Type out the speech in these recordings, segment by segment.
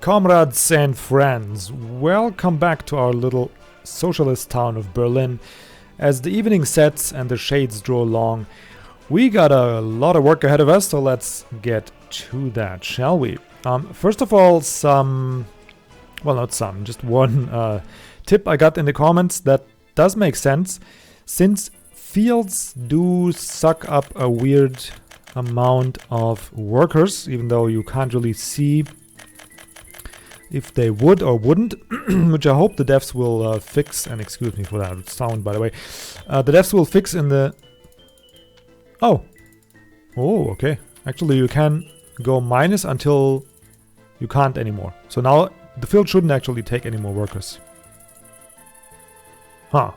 Comrades and friends, welcome back to our little socialist town of Berlin. As the evening sets and the shades draw long, we got a lot of work ahead of us, so let's get to that, shall we? First of all, just one tip I got in the comments that does make sense, since fields do suck up a weird amount of workers, even though you can't really see if they would or wouldn't, which I hope the devs will fix, and excuse me for that sound, by the way. The devs will fix in the... Oh, okay. Actually, you can go minus until you can't anymore. So now the field shouldn't actually take any more workers. Huh.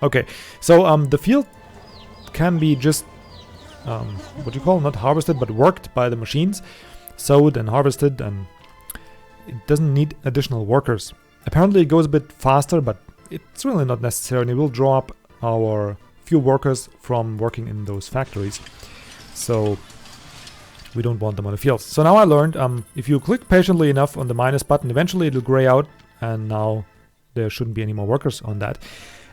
Okay, so the field can be just, what do you call it? Not harvested, but worked by the machines. Sowed and harvested, and it doesn't need additional workers. Apparently it goes a bit faster, but it's really not necessary, and it will draw up our few workers from working in those factories. So we don't want them on the fields. So now I learned, if you click patiently enough on the minus button, eventually it'll gray out, and now there shouldn't be any more workers on that.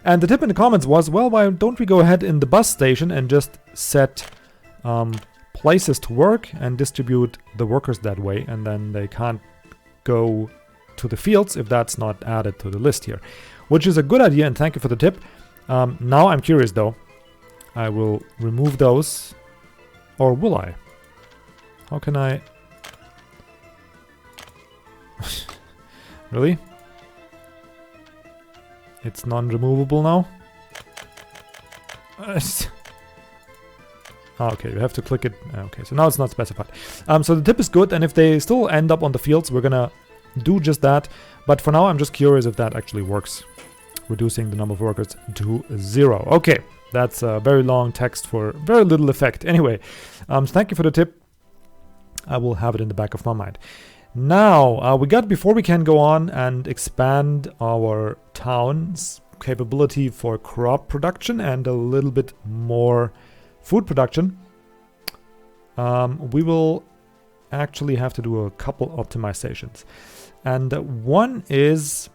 And the tip in the comments was, well, why don't we go ahead in the bus station and just set places to work and distribute the workers that way, and then they can't go to the fields if that's not added to the list here, which is a good idea, and thank you for the tip. Now I'm curious though. I will remove those, or will I? How can I? Really? It's non-removable now? Okay, you have to click it. Okay, so now it's not specified. So the tip is good, and if they still end up on the fields, we're gonna do just that. But for now, I'm just curious if that actually works. Reducing the number of workers to 0. Okay, that's a very long text for very little effect. Anyway, thank you for the tip. I will have it in the back of my mind. Now, before we can go on and expand our town's capability for crop production and a little bit more food production, we will actually have to do a couple optimizations. And one is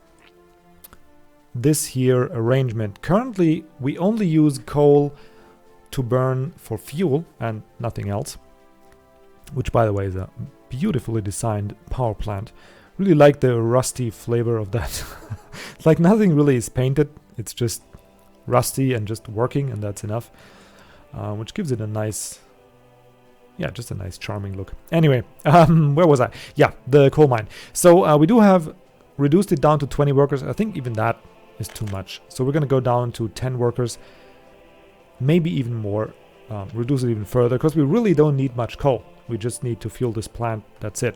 this here arrangement. Currently, we only use coal to burn for fuel and nothing else, which, by the way, is a beautifully designed power plant. Really like the rusty flavor of that. It's like nothing really is painted. It's just rusty and just working, and that's enough. Which gives it a nice, just a nice charming look. Anyway, where was I? Yeah, the coal mine. So we do have reduced it down to 20 workers. I think even that is too much. So we're going to go down to 10 workers, maybe even more, reduce it even further, because we really don't need much coal. We just need to fuel this plant, that's it.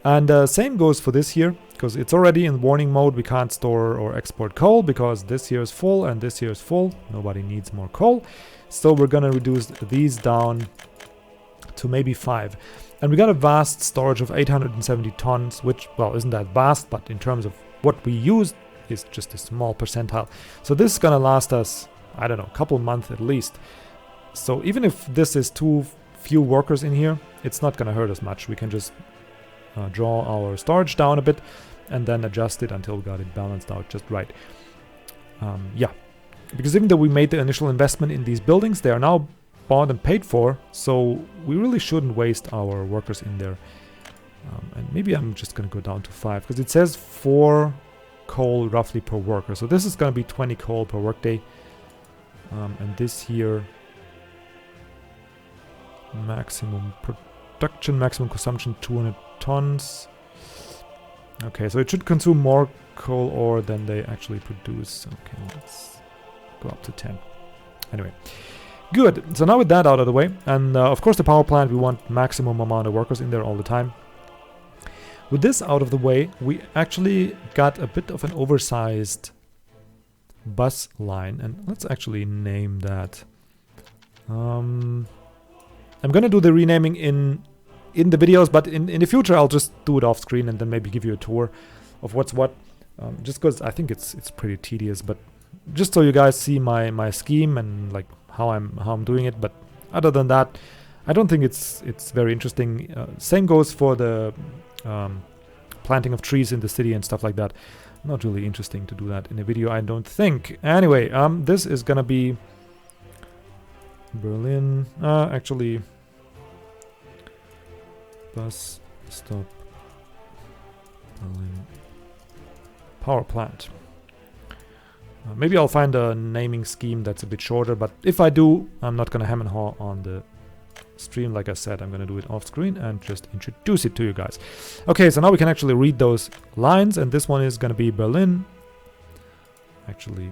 And same goes for this here, because it's already in warning mode. We can't store or export coal because this here is full and this here is full. Nobody needs more coal. So we're going to reduce these down to maybe 5. And we got a vast storage of 870 tons, which, well, isn't that vast, but in terms of what we use, is just a small percentile. So this is going to last us, I don't know, a couple months at least. So even if this is too few workers in here, it's not going to hurt us much. We can just draw our storage down a bit and then adjust it until we got it balanced out just right. Because even though we made the initial investment in these buildings, they are now bought and paid for, so we really shouldn't waste our workers in there. And maybe I'm just going to go down to 5, because it says 4 coal roughly per worker. So this is going to be 20 coal per workday. And this here, maximum production, maximum consumption 200 tons. Okay, so it should consume more coal ore than they actually produce. Okay, let's go up to 10. Anyway, good. So now with that out of the way, and of course the power plant, we want maximum amount of workers in there all the time. With this out of the way, we actually got a bit of an oversized bus line, and let's actually name that. I'm gonna do the renaming in the videos, but in the future I'll just do it off screen and then maybe give you a tour of what's what. Just because I think it's pretty tedious, but just so you guys see my scheme and like how I'm doing it. But other than that, I don't think it's very interesting. Same goes for the planting of trees in the city and stuff like that. Not really interesting to do that in a video, I don't think. Anyway, this is gonna be Berlin. Actually, bus stop Berlin power plant. Maybe I'll find a naming scheme that's a bit shorter, but if I do, I'm not gonna hem and haw on the stream. Like I said, I'm gonna do it off screen and just introduce it to you guys. Okay, so now we can actually read those lines, and this one is gonna be Berlin. Actually,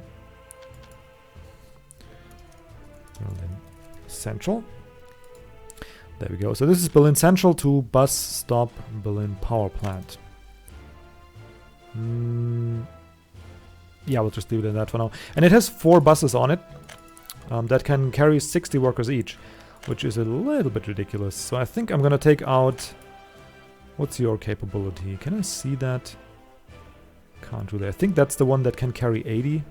Berlin Central. There we go. So this is Berlin Central to bus stop Berlin power plant. Yeah, we'll just leave it in that for now. And it has 4 buses on it that can carry 60 workers each, which is a little bit ridiculous. So I think I'm gonna take out... What's your capability? Can I see that? Can't really. I think that's the one that can carry 80.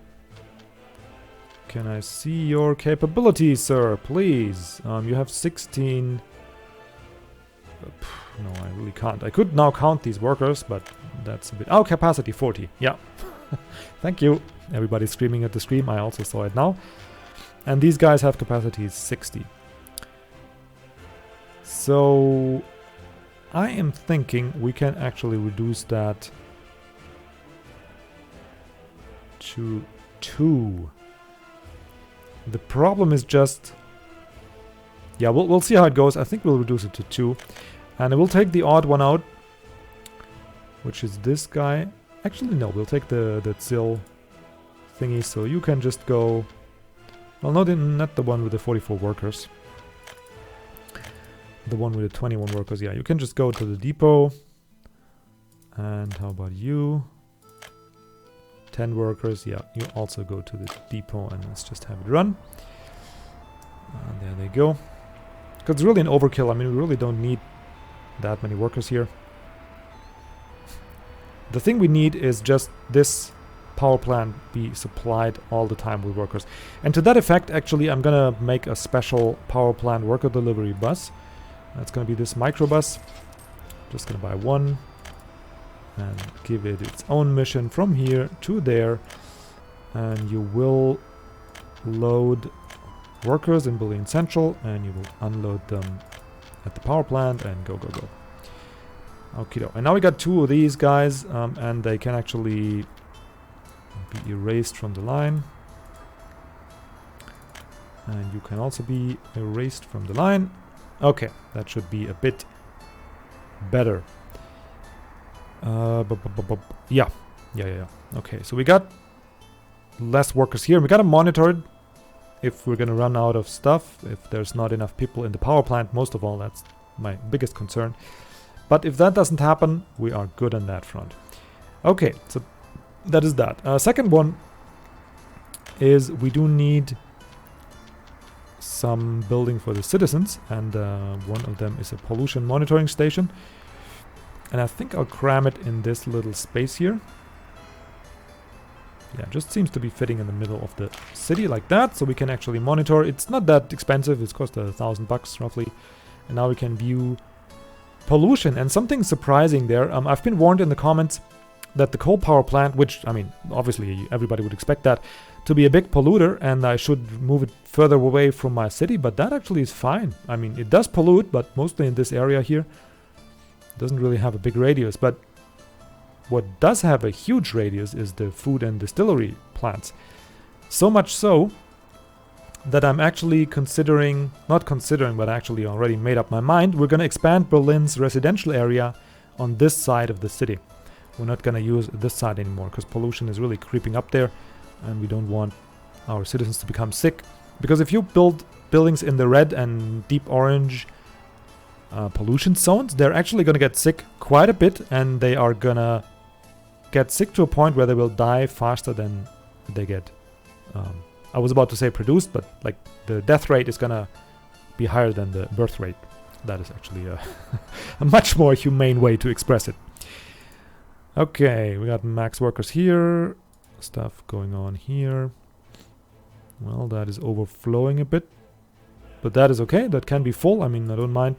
Can I see your capability, sir? Please. You have 16... No, I really can't. I could now count these workers, but that's a bit... Oh, capacity 40. Yeah. Thank you. Everybody's screaming at the stream. I also saw it now. And these guys have capacity 60. So I am thinking we can actually reduce that to 2. The problem is just... Yeah, we'll see how it goes. I think we'll reduce it to 2. And we'll take the odd one out, which is this guy. Actually, no, we'll take the Zill thingy, so you can just go... Well, not the one with the 44 workers. The one with the 21 workers, yeah. You can just go to the depot. And how about you? 10 workers, yeah. You also go to the depot, and let's just have it run. There they go. Because it's really an overkill. I mean, we really don't need that many workers here. The thing we need is just this power plant be supplied all the time with workers. And to that effect, actually, I'm gonna make a special power plant worker delivery bus. That's gonna be this microbus. Just gonna buy one and give it its own mission from here to there. And you will load workers in Berlin Central, and you will unload them at the power plant and go, go, go. Okido. And now we got 2 of these guys, and they can actually be erased from the line. And you can also be erased from the line. Okay, that should be a bit better. Yeah. Okay, so we got less workers here. We gotta monitor it if we're gonna run out of stuff, if there's not enough people in the power plant. Most of all, that's my biggest concern. But if that doesn't happen, we are good on that front. Okay, so that is that. Second one is we do need some building for the citizens, and one of them is a pollution monitoring station. And I think I'll cram it in this little space here. Yeah, just seems to be fitting in the middle of the city like that, so we can actually monitor. It's not that expensive, it's cost $1,000 roughly. And now we can view pollution. And something surprising there, I've been warned in the comments that the coal power plant, which, I mean, obviously everybody would expect that to be a big polluter, and I should move it further away from my city, but that actually is fine. I mean, it does pollute, but mostly in this area here. It doesn't really have a big radius, but what does have a huge radius is the food and distillery plants. So much so that I'm actually considering, not considering, but actually already made up my mind, we're going to expand Berlin's residential area on this side of the city. We're not going to use this side anymore because pollution is really creeping up there, and we don't want our citizens to become sick. Because if you build buildings in the red and deep orange pollution zones, they're actually going to get sick quite a bit, and they are going to get sick to a point where they will die faster than they get. I was about to say produced, but like the death rate is going to be higher than the birth rate. That is actually a much more humane way to express it. Okay, we got max workers here. Stuff going on here. Well, that is overflowing a bit. But that is okay. That can be full. I mean, I don't mind.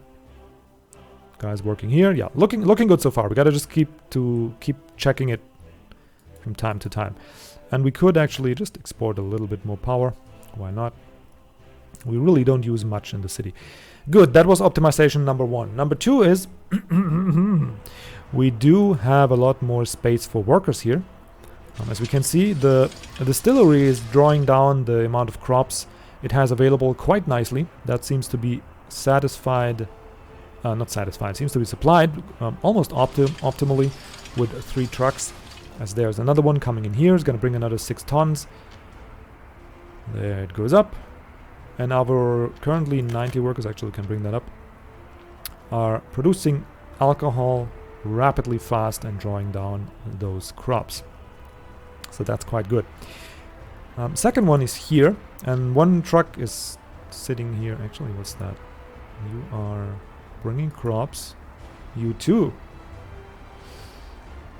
Guys working here. Yeah, looking good so far. We gotta just keep checking it from time to time. And we could actually just export a little bit more power. Why not? We really don't use much in the city. Good, that was optimization number 1. Number 2 is we do have a lot more space for workers here. As we can see, the distillery is drawing down the amount of crops it has available quite nicely. That seems to be satisfied, not satisfied, seems to be supplied almost optimally with 3 trucks. As there's another one coming in here, it's going to bring another 6 tons. There it goes up. And our currently 90 workers, actually can bring that up, are producing alcohol rapidly fast and drawing down those crops. So that's quite good. Second one is here, and one truck is sitting here. Actually, what's that? You are bringing crops. You too.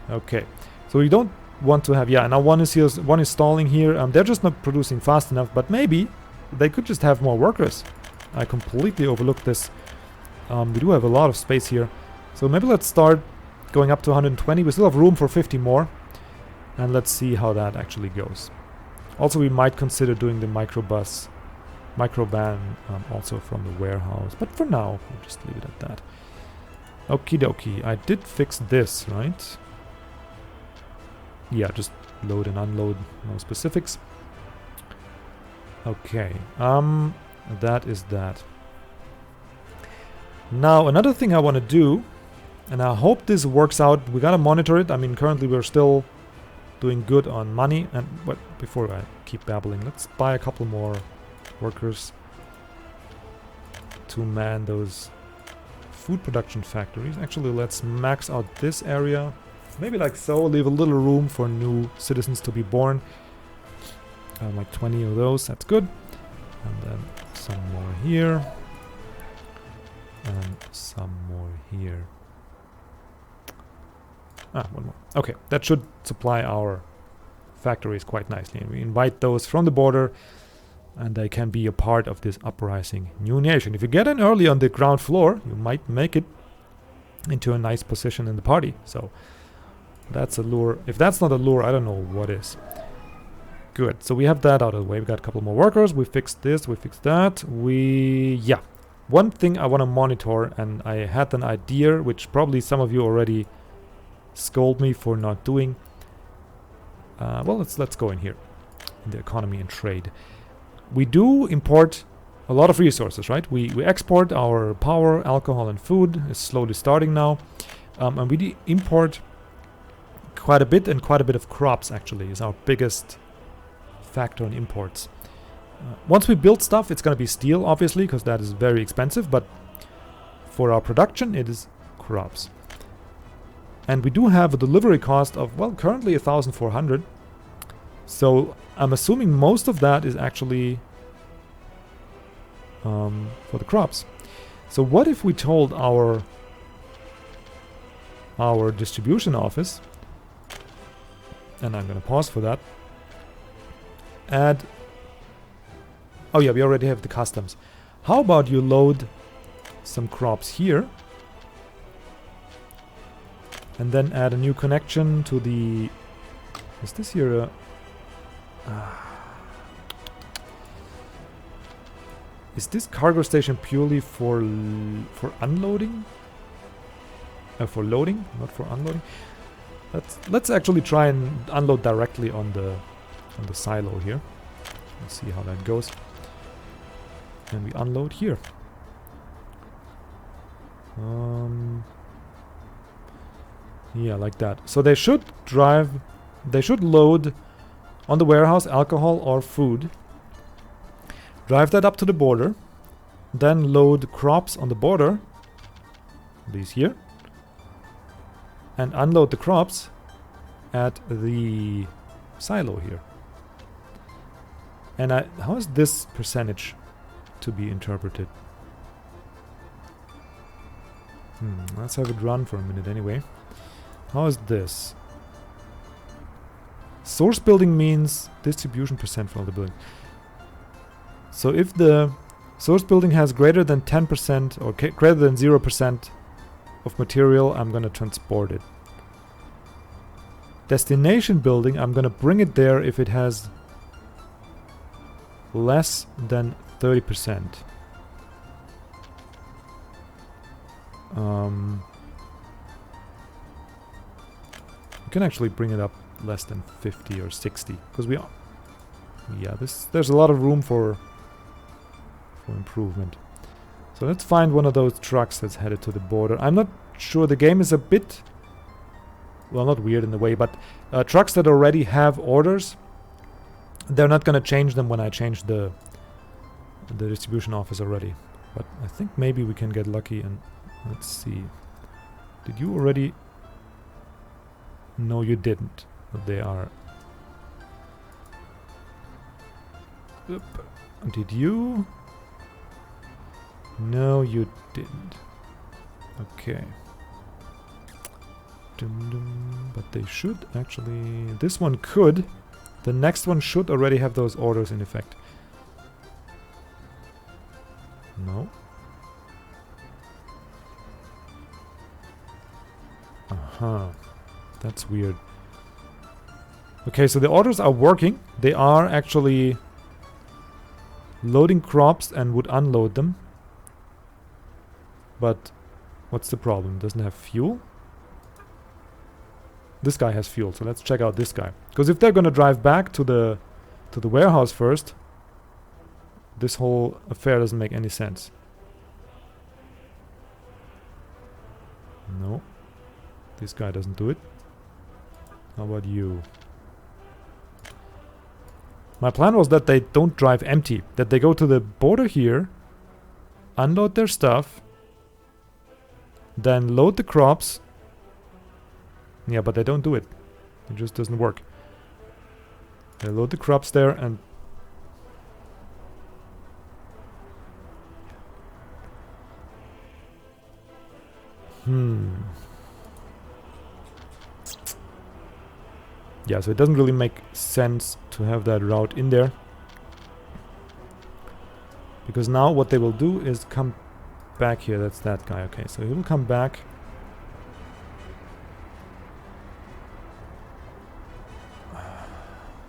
Okay, so we don't want to have, yeah, now one is here, one is stalling here. They're just not producing fast enough, but maybe they could just have more workers. I completely overlooked this. We do have a lot of space here. So maybe let's start going up to 120. We still have room for 50 more. And let's see how that actually goes. Also, we might consider doing the microvan also from the warehouse. But for now, we'll just leave it at that. Okie dokie. I did fix this, right? Yeah, just load and unload. No specifics. Okay. That is that. Now, another thing I want to do, and I hope this works out. We gotta monitor it. I mean, currently we're still doing good on money. And but before I keep babbling, let's buy a couple more workers to man those food production factories. Actually, let's max out this area. Maybe like so, leave a little room for new citizens to be born. Like 20 of those, that's good. And then some more here. And some more here. One more. Okay, that should supply our factories quite nicely. And we invite those from the border, and they can be a part of this uprising new nation. If you get in early on the ground floor, you might make it into a nice position in the party. So that's a lure. If that's not a lure, I don't know what is. Good. So we have that out of the way. We got a couple more workers. We fixed this. We fixed that. Yeah. One thing I want to monitor, and I had an idea, which probably some of you already scold me for not doing. Well, let's go in here. In the economy and trade. We do import a lot of resources, right? We export our power, alcohol, and food. It's slowly starting now. And we import quite a bit, and quite a bit of crops, actually, is our biggest factor in imports. Once we build stuff, it's going to be steel, obviously, because that is very expensive, but for our production, it is crops. And we do have a delivery cost of, well, currently 1,400. So I'm assuming most of that is actually for the crops. So what if we told our distribution office, and I'm going to pause for that, add... Oh yeah, we already have the customs. How about you load some crops here, and then add a new connection to the... Is this here a... Is this cargo station purely for unloading? For loading, not for unloading. Let's actually try and unload directly on the silo here. Let's see how that goes. And we unload here. Yeah, like that. So they should load on the warehouse alcohol or food. Drive that up to the border. Then load crops on the border. These here. And unload the crops at the silo here. And how is this percentage to be interpreted? Let's have it run for a minute anyway. How is this? Source building means distribution percent for all the building. So if the source building has greater than 10% or greater than 0% of material, I'm gonna transport it. Destination building, I'm gonna bring it there if it has less than 30%. You can actually bring it up less than 50 or 60 because we are. Yeah, there's a lot of room for improvement. So let's find one of those trucks that's headed to the border. I'm not sure, the game is a bit, well, not weird in the way, but trucks that already have orders, they're not going to change them when I change the distribution office already. But I think maybe we can get lucky and let's see. Did you already? No, you didn't. But they are. Oop. Did you? No, you didn't. Okay. Dum -dum. But they should actually... This one could. The next one should already have those orders in effect. No. Aha. That's weird. Okay, so the orders are working. They are actually loading crops and would unload them. But what's the problem? Doesn't have fuel? This guy has fuel, so let's check out this guy. Because if they're gonna drive back to the warehouse first, this whole affair doesn't make any sense. No. This guy doesn't do it. How about you? My plan was that they don't drive empty. That they go to the border here, unload their stuff, then load the crops. Yeah, but they don't do it. It just doesn't work. They load the crops there and... Yeah, so it doesn't really make sense to have that route in there. Because now what they will do is come back here. That's that guy. Okay, so he will come back.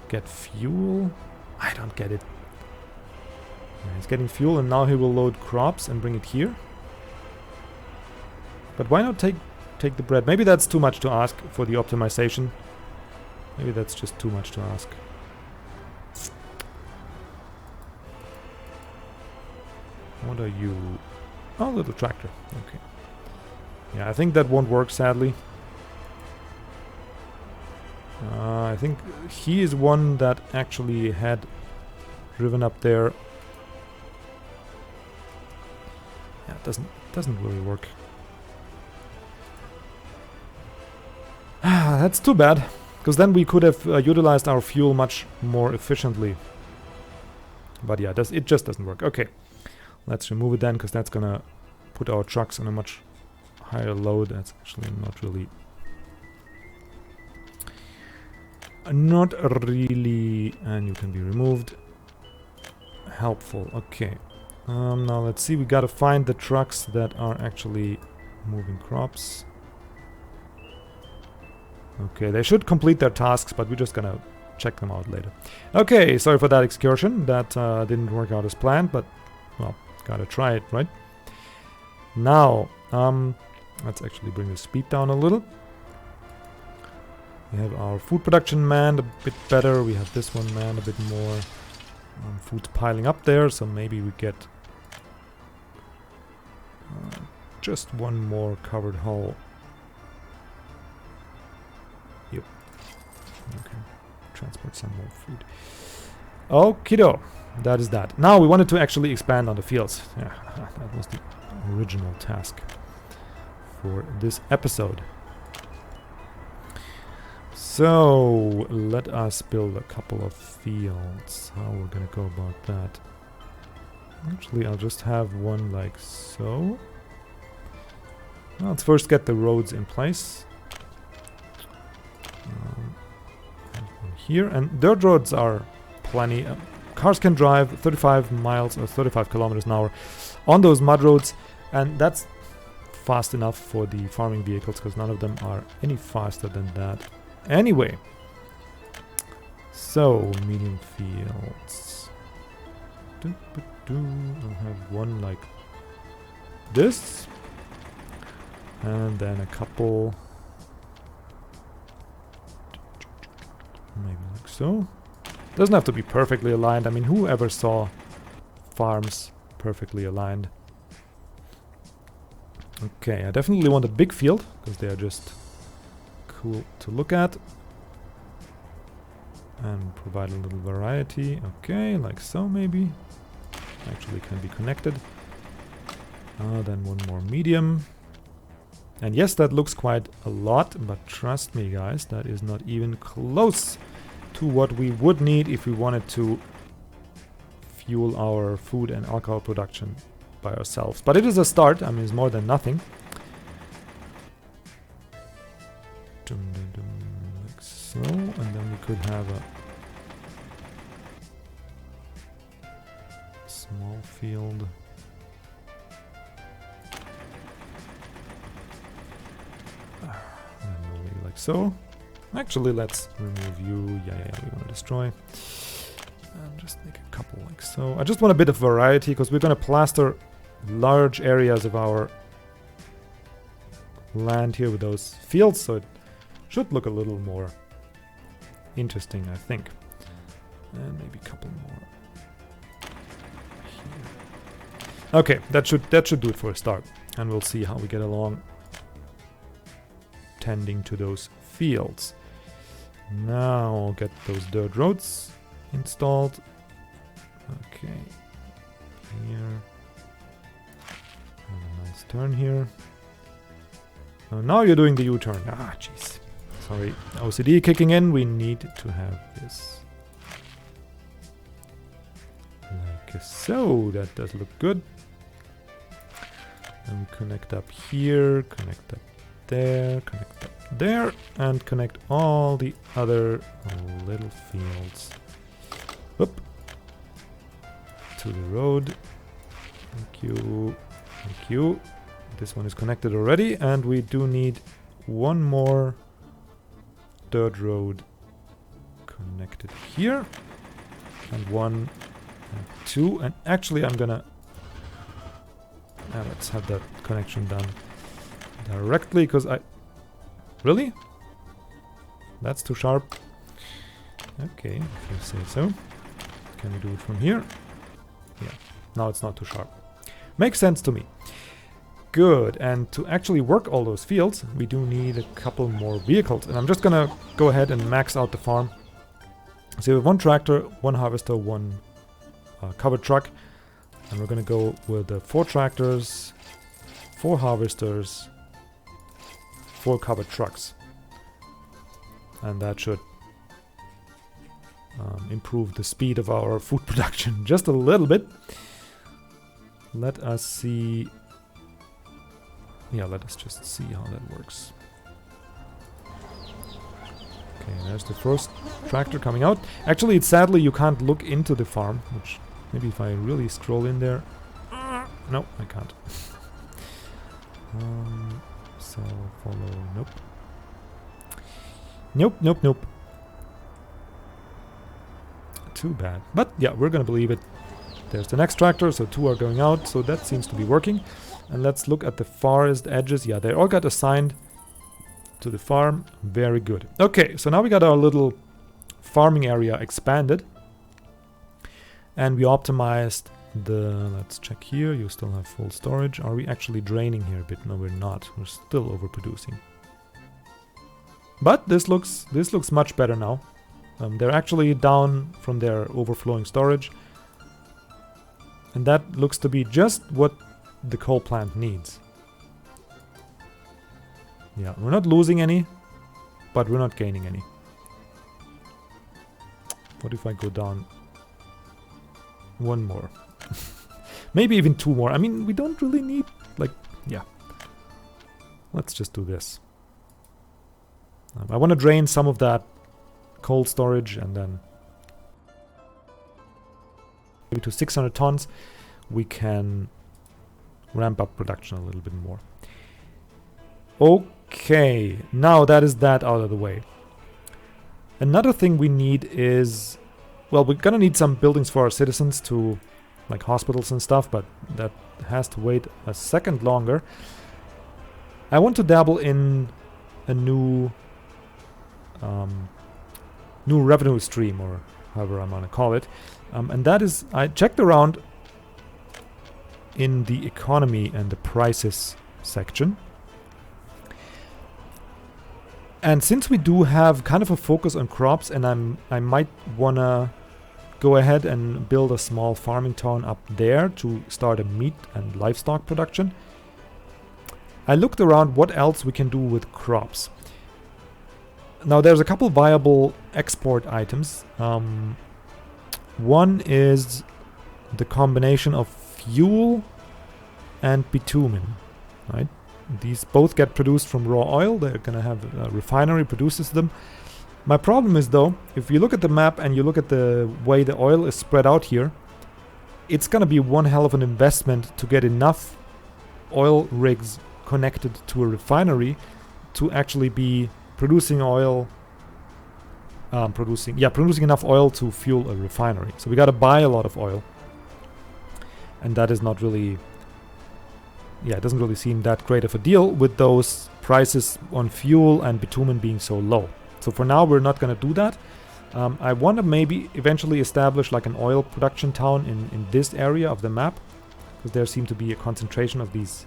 Get fuel? I don't get it. Yeah, he's getting fuel and now he will load crops and bring it here. But why not take the bread? Maybe that's too much to ask for the optimization. Maybe that's just too much to ask. What are you? Oh, little tractor. Okay. Yeah, I think that won't work, sadly. I think he is one that actually had driven up there. Yeah, it doesn't really work. That's too bad. Because then we could have utilized our fuel much more efficiently. But yeah, it just doesn't work. Okay, let's remove it then, because that's gonna put our trucks on a much higher load. That's actually not really... and you can be removed. Helpful, okay. Now let's see, we gotta find the trucks that are actually moving crops. Okay, they should complete their tasks, but we're just gonna check them out later. Okay, sorry for that excursion. That didn't work out as planned, but, well, gotta try it, right? Now, let's actually bring the speed down a little. We have our food production manned a bit better. We have this one manned a bit more. Food's piling up there, so maybe we get just one more covered hull. Yep. Okay. Transport some more food. Okido. That is that. Now we wanted to actually expand on the fields. Yeah, that was the original task for this episode. So let us build a couple of fields. How we're gonna go about that? Actually, I'll just have one like so. Well, let's first get the roads in place. Here, and dirt roads are plenty. Cars can drive 35 miles or 35 kilometers an hour on those mud roads, and that's fast enough for the farming vehicles, because none of them are any faster than that. Anyway, so medium fields. I'll have one like this, and then a couple, maybe like so. Doesn't have to be perfectly aligned. I mean, who ever saw farms perfectly aligned? Okay, I definitely want a big field, because they are just cool to look at. And provide a little variety. Okay, like so maybe. Actually can be connected. Then one more medium. And yes, that looks quite a lot, but trust me guys, that is not even close to what we would need if we wanted to fuel our food and alcohol production by ourselves. But it is a start. I mean, it's more than nothing. Like so, and then we could have a small field. And maybe like so. Actually, let's remove you. Yeah, we want to destroy. And just make a couple like so. I just want a bit of variety, because we're going to plaster large areas of our land here with those fields, so it should look a little more interesting, I think. And maybe a couple more here. Okay, that should do it for a start, and we'll see how we get along tending to those fields. Now I'll get those dirt roads installed. Okay, here. And a nice turn here. Oh, now you're doing the U-turn. Ah, jeez. Sorry, OCD kicking in. We need to have this like so. That does look good. And we connect up here, connect up there, connect up there, and connect all the other little fields up to the road. Thank you. Thank you. This one is connected already, and we do need one more dirt road connected here, and 1 and 2, and actually I'm gonna let's have that connection done directly, because really? That's too sharp. Okay, if you say so. Can we do it from here? Yeah, now it's not too sharp. Makes sense to me. Good, and to actually work all those fields, we do need a couple more vehicles. And I'm just gonna go ahead and max out the farm. So we have 1 tractor, 1 harvester, 1 covered truck. And we're gonna go with the 4 tractors, 4 harvesters, 4 covered trucks. And that should improve the speed of our food production just a little bit. Let us see. Yeah, let us just see how that works. Okay, there's the first tractor coming out. Actually, sadly, you can't look into the farm, which maybe if I really scroll in there. No, I can't. So follow. Nope. Nope. Too bad. But yeah, we're gonna believe it. There's the next tractor, so 2 are going out, so that seems to be working. And let's look at the farthest edges. Yeah, they all got assigned to the farm. Very good. Okay, so now we got our little farming area expanded. And we optimized the... Let's check here. You still have full storage. Are we actually draining here a bit? No, we're not. We're still overproducing. But this looks much better now. They're actually down from their overflowing storage. And that looks to be just what the coal plant needs. Yeah, we're not losing any, but we're not gaining any. What if I go down 1 more? Maybe even 2 more. I mean, we don't really need, like, yeah. Let's just do this. I want to drain some of that coal storage, and then maybe to 600 tons we can ramp up production a little bit more. Okay, now that is that out of the way. Another thing we need is, well, we're gonna need some buildings for our citizens to, like hospitals and stuff, but that has to wait a second longer. I want to dabble in a new revenue stream, or however I'm gonna call it, and that is, I checked around in the economy and the prices section. And since we do have kind of a focus on crops, and I might wanna go ahead and build a small farming town up there to start a meat and livestock production, I looked around what else we can do with crops. Now there's a couple viable export items. One is the combination of fuel and bitumen, right? These both get produced from raw oil. They're gonna have a refinery produces them. My problem is though, if you look at the map and you look at the way the oil is spread out here, it's gonna be one hell of an investment to get enough oil rigs connected to a refinery to actually be producing oil, producing enough oil to fuel a refinery. So we gotta buy a lot of oil, and that is not really, it doesn't really seem that great of a deal with those prices on fuel and bitumen being so low. So for now, we're not going to do that. I want to maybe eventually establish like an oil production town in this area of the map, because there seem to be a concentration of these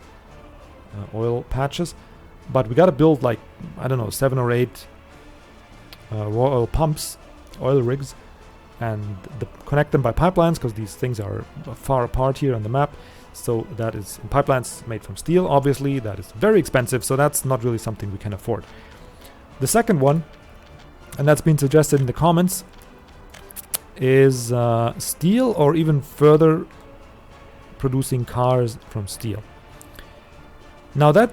oil patches. But we got to build like, I don't know, 7 or 8 raw oil pumps, oil rigs, and connect them by pipelines, because these things are far apart here on the map. So that is pipelines made from steel, obviously. That is very expensive, so that's not really something we can afford. The second one, and that's been suggested in the comments, is steel, or even further producing cars from steel. Now that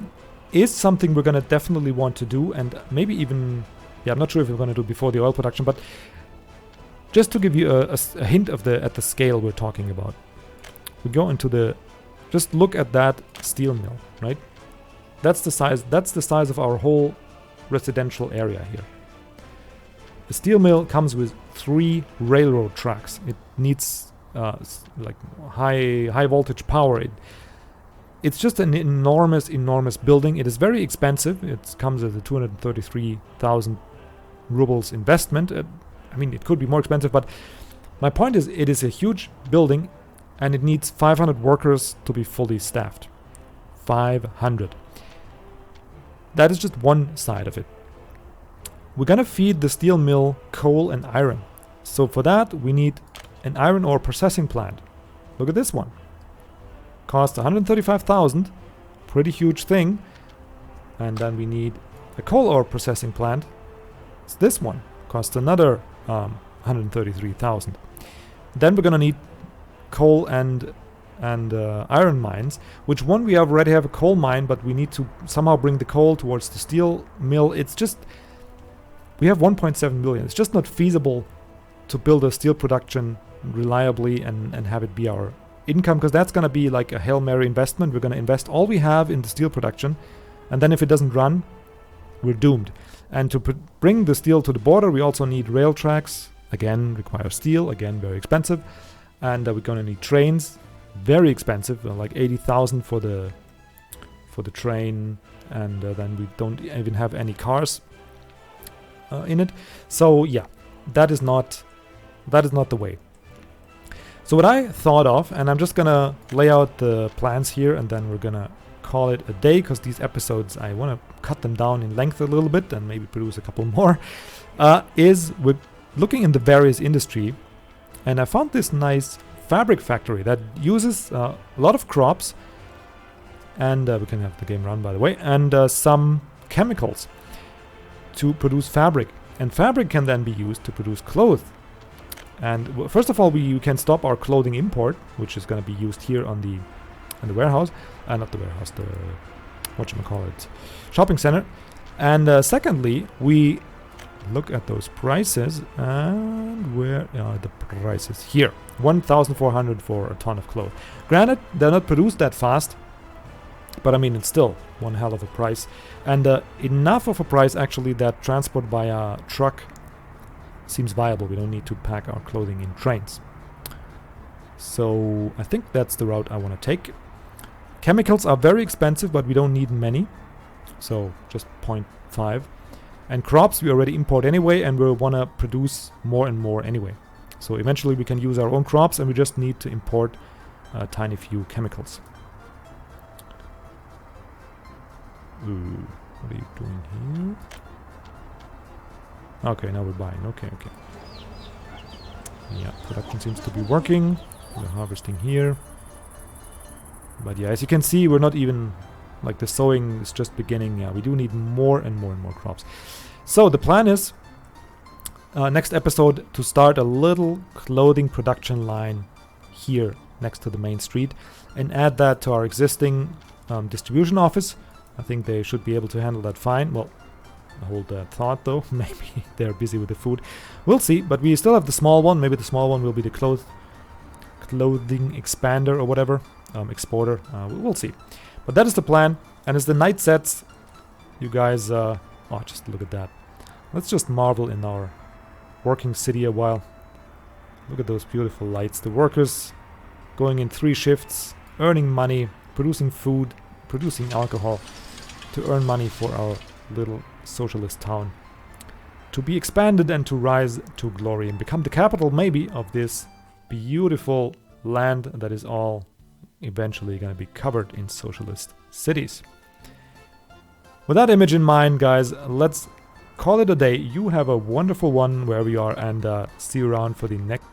is something we're going to definitely want to do, and maybe even, I'm not sure if we're going to do before the oil production, but just to give you a hint of the scale we're talking about. We go into just look at that steel mill, right? That's the size of our whole residential area here. The steel mill comes with 3 railroad tracks. It needs like high voltage power. It's just an enormous building. It is very expensive. It comes with a 233,000 rubles investment. I mean, it could be more expensive, but my point is, it is a huge building, and it needs 500 workers to be fully staffed. 500. That is just one side of it. We're gonna feed the steel mill coal and iron. So for that, we need an iron ore processing plant. Look at this one. Costs 135,000. Pretty huge thing. And then we need a coal ore processing plant. It's this one. Costs another 133,000. Then we're gonna need coal and iron mines, which one we already have a coal mine, but we need to somehow bring the coal towards the steel mill. It's just, we have 1.7 million. It's just not feasible to build a steel production reliably and have it be our income, because that's going to be like a Hail Mary investment. We're going to invest all we have in the steel production, and then if it doesn't run, we're doomed. And to bring the steel to the border, we also need rail tracks. Again, require steel. Again, very expensive. And we're going to need trains. Very expensive, like 80,000 for the train, and then we don't even have any cars in it. So yeah, that is not the way. So what I thought of, and I'm just gonna lay out the plans here, and then we're gonna call it a day, because these episodes, I want to cut them down in length a little bit and maybe produce a couple more, is we're looking in the various industry, and I found this nice fabric factory that uses a lot of crops, and we can have the game run, by the way, and some chemicals to produce fabric. And fabric can then be used to produce clothes. And first of all, we can stop our clothing import, which is going to be used here on the warehouse, not the warehouse, the whatchamacallit, shopping center. And secondly, we look at those prices, and where are the prices? Here, 1,400 for a ton of clothes. Granted, they're not produced that fast, But I mean, it's still one hell of a price. And enough of a price, actually, that transport by a truck seems viable. We don't need to pack our clothing in trains. So I think that's the route I want to take. Chemicals are very expensive, but we don't need many. So just 0.5. And crops we already import anyway, and we want to produce more and more anyway. So eventually we can use our own crops, and we just need to import a tiny few chemicals. Ooh, what are you doing here? Okay, now we're buying. Okay. Yeah, production seems to be working. We're harvesting here. But yeah, as you can see, we're not even... Like, the sowing is just beginning. Yeah, we do need more and more and more crops. So the plan is, next episode, to start a little clothing production line here next to the main street and add that to our existing distribution office. I think they should be able to handle that fine. Well, hold that thought though. Maybe they're busy with the food. We'll see, but we still have the small one. Maybe the small one will be the clothing expander or whatever, exporter. We'll see. But that is the plan. And as the night sets, you guys, oh, just look at that. Let's just marvel in our working city a while. Look at those beautiful lights. The workers going in 3 shifts, earning money, producing food, producing alcohol to earn money for our little socialist town. To be expanded and to rise to glory and become the capital, maybe, of this beautiful land that is all eventually going to be covered in socialist cities. With that image in mind, guys, let's call it a day. You have a wonderful one where we are, and see you around for the next